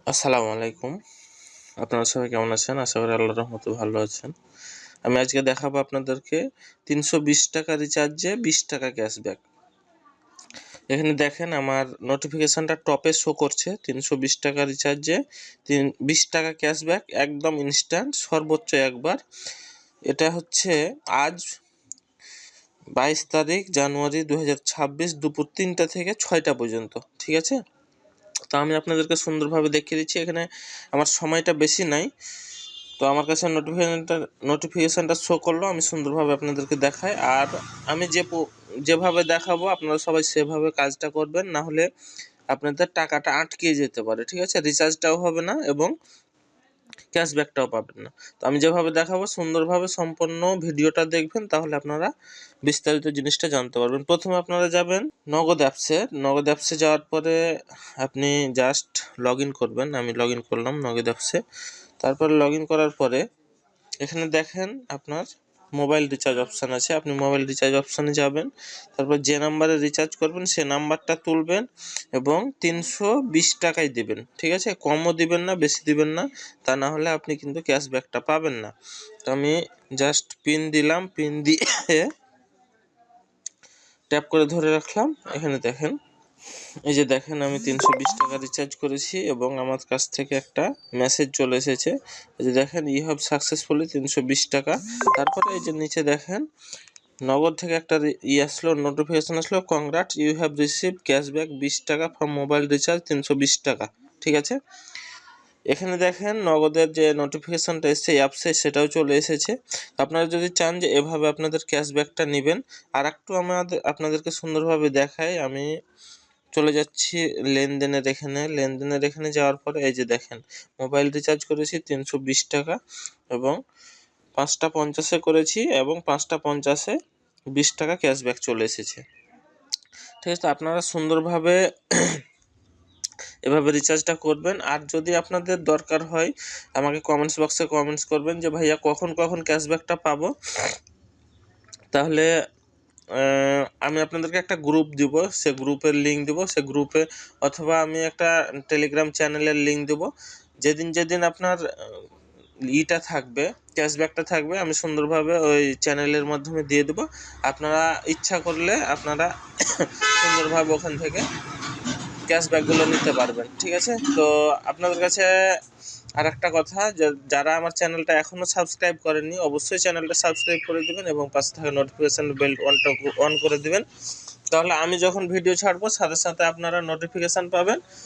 আসসালামু আলাইকুম। আপনারা সবাই কেমন আছেন? আশা করি আল্লাহর রহমতে ভালো আছেন। আমি আজকে দেখাবো আপনাদেরকে ৩২০ টাকা রিচার্জে ২০ টাকা ক্যাশব্যাক। এখানে দেখেন আমার নোটিফিকেশনটা টপে শো করছে ৩২০ টাকা রিচার্জে ২০ টাকা ক্যাশব্যাক একদম ইনস্ট্যান্ট সর্বোচ্চ একবার। এটা হচ্ছে আজ ২২ তারিখ জানুয়ারি ২০২৬ দুপুর ৩টা থেকে ৬টা পর্যন্ত। ঠিক আছে? তো আমি আপনাদেরকে সুন্দরভাবে দেখিয়ে দিচ্ছি। এখানে আমার সময়টা বেশি নাই, তো আমার কাছে নোটিফিকেশানটা শো করলো, আমি সুন্দরভাবে আপনাদেরকে দেখাই। আর আমি যেভাবে দেখাবো আপনারা সবাই সেভাবে কাজটা করবেন, না হলে আপনাদের টাকাটা আটকে যেতে পারে। ঠিক আছে? রিচার্জটাও হবে না এবং ক্যাশব্যাকটাও পাবেন না। তো আমি যেভাবে দেখাবো সুন্দরভাবে সম্পূর্ণ ভিডিওটা দেখবেন, তাহলে আপনারা বিস্তারিত জিনিসটা জানতে পারবেন। প্রথমে আপনারা যাবেন নগদ অ্যাপসে যাওয়ার পরে আপনি জাস্ট লগ ইন করবেন। আমি লগ ইন করলাম নগদ অ্যাপসে। তারপরে লগ ইন করার পরে এখানে দেখেন আপনার মোবাইল রিচার্জ অপশান আছে। আপনি মোবাইল রিচার্জ অপশানে যাবেন, তারপর যে নাম্বারে রিচার্জ করবেন সে নাম্বারটা তুলবেন এবং ৩২০ টাকাই দেবেন। ঠিক আছে? কমও দিবেন না, বেশি দিবেন না, তা না হলে আপনি কিন্তু ক্যাশব্যাকটা পাবেন না। তো আমি জাস্ট পিন দিলাম, পিন দিয়ে ট্যাপ করে ধরে রাখলাম। এখানে দেখেন, এই যে দেখেন আমি ৩২০ টাকা রিচার্জ করেছি এবং আমার কাছ থেকে একটা মেসেজ চলে এসেছে। এই যে দেখেন ইউ হ্যাভ সাকসেসফুলি ৩২০ টাকা। তারপরে এই যে নিচে দেখেন নগদ থেকে একটা আসলো, নোটিফিকেশন আসলো, congrats you have receive cashback ২০ টাকা ফ্রম মোবাইল রিচার্জ ৩২০ টাকা। ঠিক আছে? এখানে দেখেন নগদের যে নোটিফিকেশনটা এসছে অ্যাপসে সেটাও চলে এসেছে। আপনারা যদি চান যে এভাবে আপনাদের ক্যাশব্যাকটা নেবেন, আর একটু আপনাদেরকে সুন্দরভাবে দেখাই। আমি চলে যাচ্ছি লেনদেনের এখানে যাওয়ার পরে এই যে দেখেন মোবাইল রিচার্জ করেছি ৩২০ টাকা এবং ৫টা ৫০-এ করেছি এবং ৫টা ৫০-এ ২০ টাকা ক্যাশব্যাক চলে এসেছে। ঠিক আছে? আপনারা সুন্দরভাবে এভাবে রিচার্জটা করবেন। আর যদি আপনাদের দরকার হয় আমাকে কমেন্টস বক্সে কমেন্টস করবেন যে ভাইয়া কখন ক্যাশব্যাকটা পাবো, তাহলে আমি আপনাদেরকে একটা গ্রুপ দিব, সে গ্রুপের লিঙ্ক দিব, সে গ্রুপে অথবা আমি একটা টেলিগ্রাম চ্যানেলের লিঙ্ক দেবো। যেদিন আপনার ইটা থাকবে, ক্যাশব্যাকটা থাকবে, আমি সুন্দরভাবে ওই চ্যানেলের মাধ্যমে দিয়ে দেবো। আপনারা ইচ্ছা করলে আপনারা সুন্দরভাবে ওখান থেকে ক্যাশব্যাকগুলো নিতে পারবেন। ঠিক আছে? তো আপনাদের কাছে আর একটা কথা, যারা আমার চ্যানেলটা এখনও সাবস্ক্রাইব করেননি অবশ্যই চ্যানেলটা সাবস্ক্রাইব করে দেবেন এবং পাশে থাকা নোটিফিকেশান বেল অন করে দেবেন। তাহলে আমি যখন ভিডিও ছাড়বো সাথে সাথে আপনারা নোটিফিকেশান পাবেন